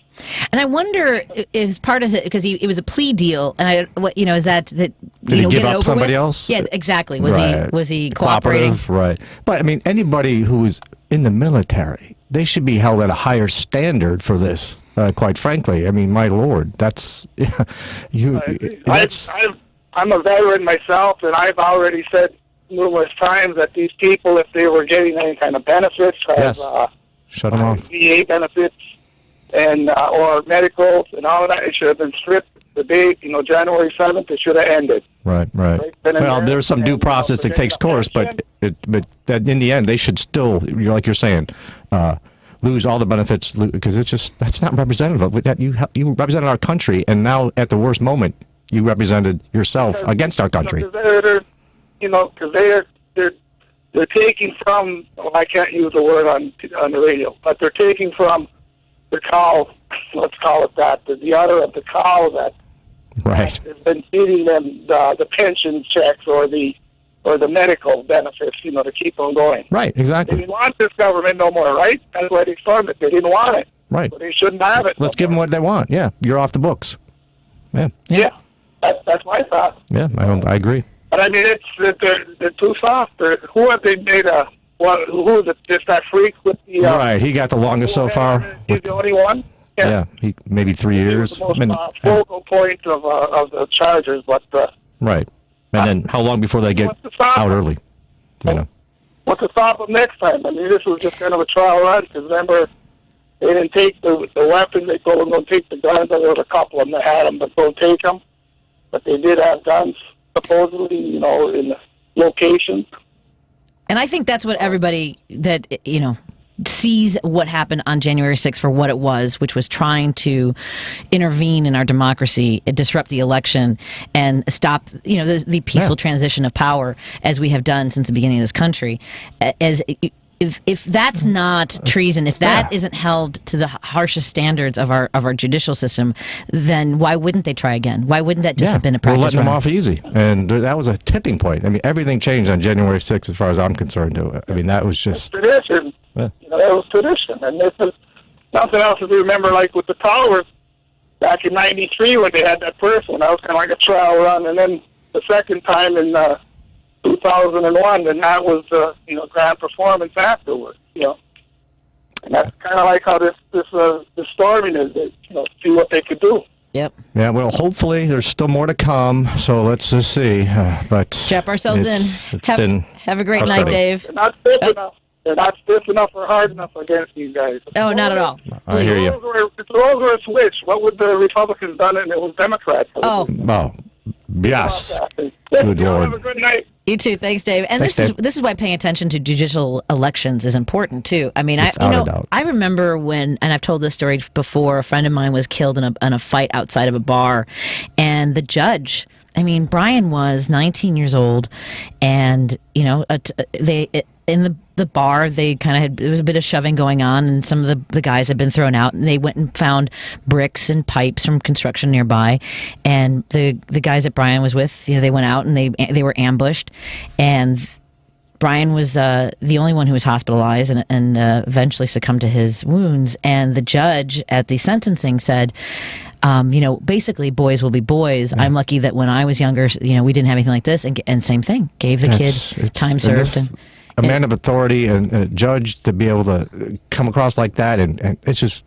And I wonder, is part of it because it was a plea deal, and is that Did he give up somebody else? Yeah, exactly. Was he cooperating? Cooperative, right? But I mean, anybody who's in the military, they should be held at a higher standard for this. Quite frankly, I mean, my lord, that's you. I'm a veteran myself, and I've already said numerous times that these people, if they were getting any kind of benefits, shut them off. VA benefits and or medicals and all of that, it should have been stripped the day, January 7th. It should have ended. Right. Well, there's some due process that takes course, but that in the end, they should still, like you're saying, lose all the benefits because that's not representative. That you represented our country, and now at the worst moment, you represented yourself against our country. Because they're taking from. Well, I can't use the word on the radio, but they're taking from the cow. Let's call it that. The udder of the cow that has been feeding them the pension checks or the medical benefits. To keep them going. Right. Exactly. They didn't want this government no more. Right. That's why they stormed it. They didn't want it. Right. So they shouldn't have it. Let's give them what they want. Yeah. You're off the books. Yeah. Yeah. That's my thought. Yeah, I agree. But I mean, they're too soft. Who have they made who is it? Just that freak with the right? He got the longest so far. He's the only one. Yeah, he maybe 3 years. He was the most focal point of the Chargers, but right. And then how long before they get out early? what to stop them next time. I mean, this was just kind of a trial run, because remember, they didn't take the weapons. They told them don't take the guns. There was a couple of them that had them, but don't take them. But they did have guns, supposedly, you know, in locations. And I think that's what everybody that, you know, sees what happened on January 6th for what it was, which was trying to intervene in our democracy, disrupt the election, and stop, you know, the peaceful transition of power, as we have done since the beginning of this country. As if that's not treason, if that isn't held to the harshest standards of our judicial system, then why wouldn't they try again? Why wouldn't that just have been a practice? We're letting run? them off easy, and that was a tipping point. I mean, everything changed on January 6th, as far as I'm concerned. I mean, that was just tradition. Yeah. You know, that was tradition, and this is nothing else. If you remember, like with the towers back in '93 when they had that first one, that was kind of like a trial run, and then the second time in 2001, and that was grand performance afterwards. You know, and that's kind of like how this storming is. See what they could do. Yep. Yeah, well, hopefully there's still more to come, so let's just see. But strap ourselves in. Have a great night, Dave. They're not stiff enough. They're not stiff enough or hard enough against these guys. No, not at all. I hear you. If the roles were switched, what would the Republicans done and it was Democrats? Oh, yes. Good Lord. Have a good night. You too. Thanks, Dave. And Thanks, this is why paying attention to judicial elections is important too. I mean, Without a doubt. I remember when, and I've told this story before. A friend of mine was killed in a fight outside of a bar, and the judge. I mean, Brian was 19 years old, and in the bar, they kind of had, there was a bit of shoving going on, and some of the guys had been thrown out, and they went and found bricks and pipes from construction nearby, and the guys that Brian was with, they went out and they were ambushed, and Brian was the only one who was hospitalized and eventually succumbed to his wounds, and the judge at the sentencing said, basically boys will be boys. I'm lucky that when I was younger, we didn't have anything like this, and same thing, gave the kid time served. A man of authority and a judge to be able to come across like that, and it's just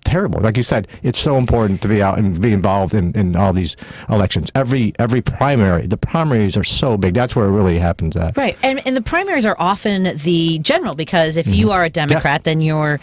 terrible. Like you said, it's so important to be out and be involved in all these elections. Every primary, the primaries are so big. That's where it really happens at. Right, and the primaries are often the general, because if you are a Democrat, then your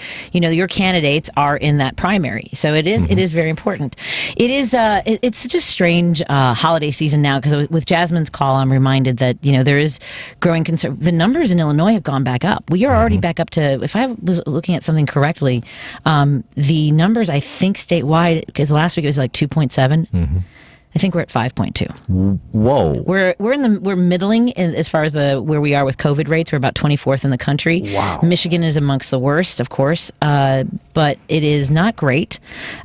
candidates are in that primary. So it is very important. It is it's such a strange holiday season now, because with Jasmine's call, I'm reminded that there is growing concern. The numbers in Illinois have gone back up. We are already back up to, if I was looking at something correctly, the numbers, I think statewide, because last week it was like 2.7. I think we're at 5.2. Whoa. We're middling as far as where we are with COVID rates. We're about 24th in the country. Wow. Michigan is amongst the worst, of course, but it is not great.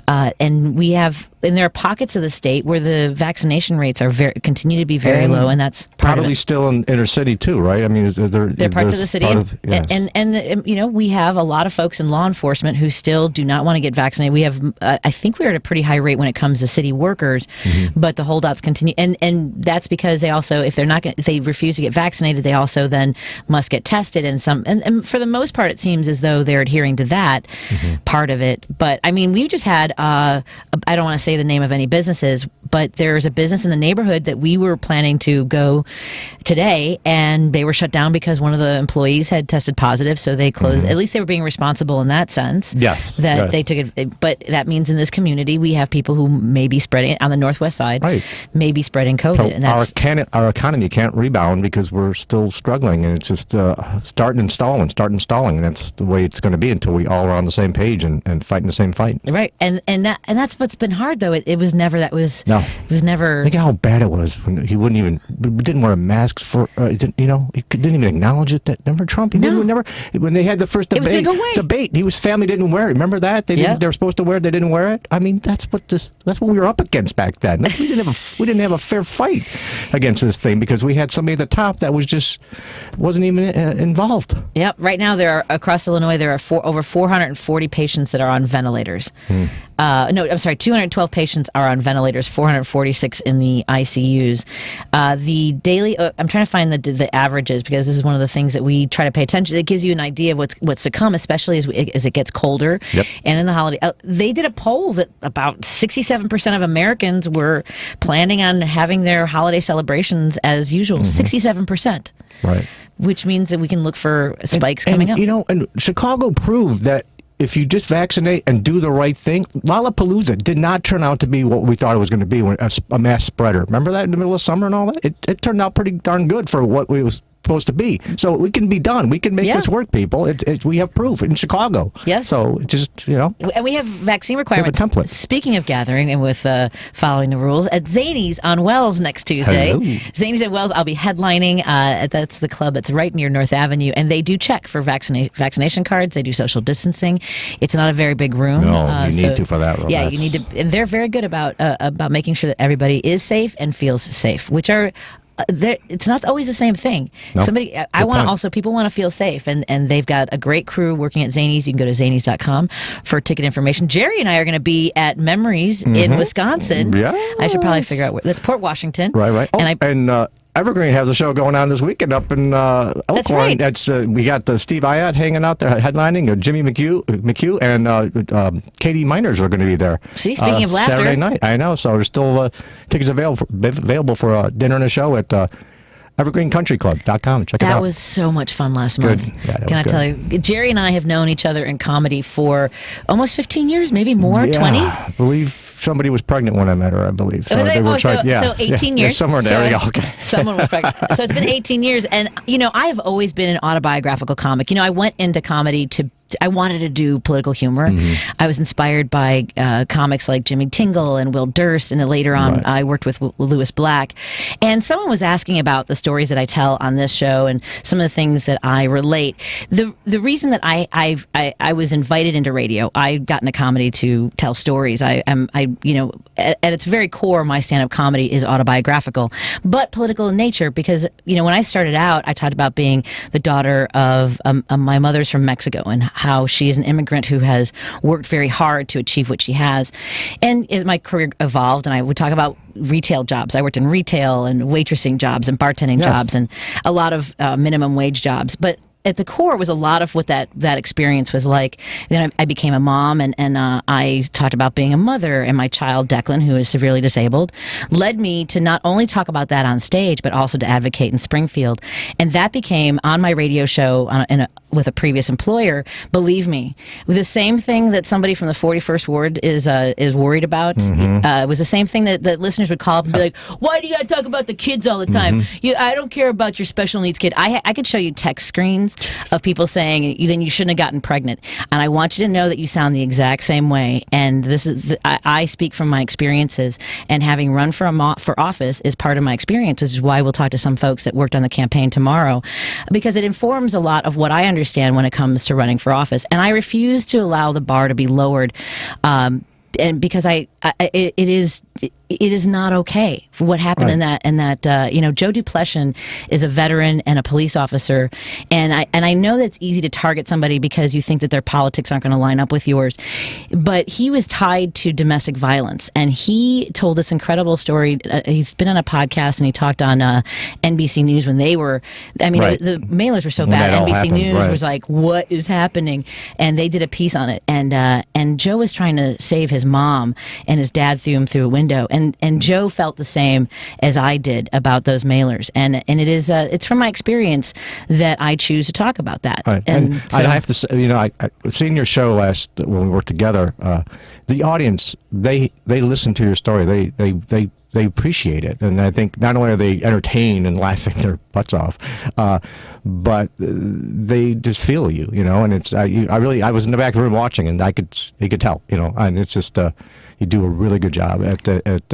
And there are pockets of the state where the vaccination rates are continue to be very low, and that's probably still in inner city too, right? I mean, they're parts of the city, and we have a lot of folks in law enforcement who still do not want to get vaccinated. We have, I think, we're at a pretty high rate when it comes to city workers, but the holdouts continue, and that's because they also, if they refuse to get vaccinated, they also then must get tested, and for the most part, it seems as though they're adhering to that part of it. But I mean, we just had I don't want to say the name of any businesses, but there's a business in the neighborhood that we were planning to go today, and they were shut down because one of the employees had tested positive, so they closed. At least they were being responsible in that sense. Yes. They took it, but that means in this community we have people who may be spreading on the northwest side, may be spreading COVID. So and that's, our economy can't rebound because we're still struggling, and it's just start installing, and that's the way it's going to be until we all are on the same page and fighting the same fight. Right, and that's what's been hard though. It was never that was no. It was never. Think how bad it was when he didn't wear masks for he didn't even acknowledge it. That remember Trump? When they had the first debate. It was gonna go away. His family didn't wear it. Remember that? They were supposed to wear it. They didn't wear it. I mean, that's what we were up against back then. We didn't have a fair fight against this thing because we had somebody at the top that wasn't even involved. Yep. Right now, across Illinois, there are over 440 patients that are on ventilators. No, I'm sorry, 212 patients are on ventilators, 446 in the ICUs. The daily, I'm trying to find the averages, because this is one of the things that we try to pay attention to. It gives you an idea of what's to come, especially as it gets colder. Yep. And in the holiday, they did a poll that about 67% of Americans were planning on having their holiday celebrations as usual. 67%. Right. Which means that we can look for spikes coming up. You know, and Chicago proved that if you just vaccinate and do the right thing, Lollapalooza did not turn out to be what we thought it was going to be, a mass spreader. Remember that in the middle of summer and all that? It turned out pretty darn good for what it was supposed to be. So we can be done. We can make this work, people. We have proof in Chicago. Yes. So just, you know. And we have vaccine requirements. We have a template. Speaking of gathering and with following the rules, at Zany's on Wells next Tuesday. Hello. Zany's at Wells, I'll be headlining. That's the club that's right near North Avenue. And they do check for vaccination cards. They do social distancing. It's not a very big room. No, you need to for that room. Yeah, you need to. And they're very good about making sure that everybody is safe and feels safe, which are... it's not always the same thing. No. People want to feel safe, and they've got a great crew working at Zany's. You can go to zanys.com for ticket information. Jerry and I are going to be at Memories in Wisconsin. Yeah. I should probably figure out where. That's Port Washington. Right. And Evergreen has a show going on this weekend up in Elkhorn. That's right. We got Steve Ayotte hanging out there headlining. Jimmy McHugh and Katie Miners are going to be there. See, speaking of laughter, Saturday night. I know. So there's still tickets available for a dinner and a show at evergreencountryclub.com. Check it out. That was so much fun last month. Yeah, Can I tell you? Jerry and I have known each other in comedy for almost 15 years, maybe more, 20? I believe somebody was pregnant when I met her, I believe. So 18 years. Somewhere there. There we go. Okay. Someone was pregnant. So it's been 18 years. And, I've always been an autobiographical comic. I went into comedy I wanted to do political humor. I was inspired by comics like Jimmy Tingle and Will Durst, and later on I worked with Louis Black. And someone was asking about the stories that I tell on this show and some of the things that I relate. The reason that I was invited into radio, I got into comedy to tell stories. At its very core, my stand-up comedy is autobiographical, but political in nature, because when I started out, I talked about being the daughter of my mother's from Mexico and how she is an immigrant who has worked very hard to achieve what she has. And as my career evolved, and I would talk about retail jobs. I worked in retail and waitressing jobs and bartending jobs and a lot of minimum wage jobs. But at the core was a lot of what that experience was like. Then I became a mom, and I talked about being a mother, and my child, Declan, who is severely disabled, led me to not only talk about that on stage, but also to advocate in Springfield. And that became, on my radio show with a previous employer, believe me, the same thing that somebody from the 41st Ward is worried about. Was the same thing that listeners would call up and be like, why do you got to talk about the kids all the time? I don't care about your special needs kid. I could show you text screens of people saying, then you shouldn't have gotten pregnant. And I want you to know that you sound the exact same way. And this is I speak from my experiences, and having run for office is part of my experience. This is why we'll talk to some folks that worked on the campaign tomorrow, because it informs a lot of what I understand when it comes to running for office. And I refuse to allow the bar to be lowered. And because it is not okay for what happened in that Joe Duplessis is a veteran and a police officer, and I know that's easy to target somebody because you think that their politics aren't going to line up with yours, but he was tied to domestic violence, and he told this incredible story. He's been on a podcast, and he talked on NBC News when they were, the mailers were so bad. NBC News was like, what is happening? And they did a piece on it, and Joe was trying to save his mom, and his dad threw him through a window, and Joe felt the same as I did about those mailers, and it is it's from my experience that I choose to talk about that. Right. And I have to say, I seeing your show when we worked together, the audience they listen to your story, they appreciate it, and I think not only are they entertained and laughing their butts off, but they just feel you, and it's I was in the back of the room watching, and you could tell, and it's just you do a really good job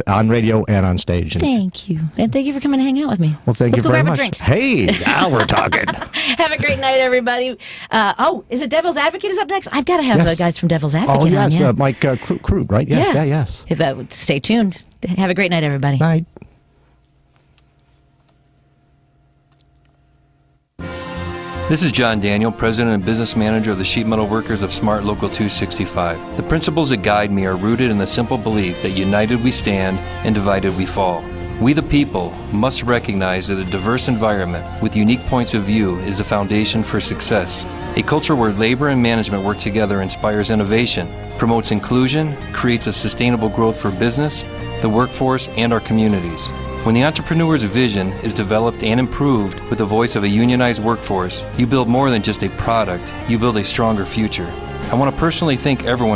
on radio and on stage. And thank you, and thank you for coming to hang out with me. Well, thank you very much. Drink. Hey, now we're talking. Have a great night, everybody. Is it Devil's Advocate is up next? I've got to have the guys from Devil's Advocate. Oh yes, on, Mike Krug, right? Yes, yes. If that would stay tuned. Have a great night, everybody. Night. This is John Daniel, President and Business Manager of the Sheet Metal Workers of Smart Local 265. The principles that guide me are rooted in the simple belief that united we stand and divided we fall. We the people must recognize that a diverse environment with unique points of view is the foundation for success. A culture where labor and management work together inspires innovation, promotes inclusion, creates a sustainable growth for business, the workforce, and our communities. When the entrepreneur's vision is developed and improved with the voice of a unionized workforce, you build more than just a product, you build a stronger future. I want to personally thank everyone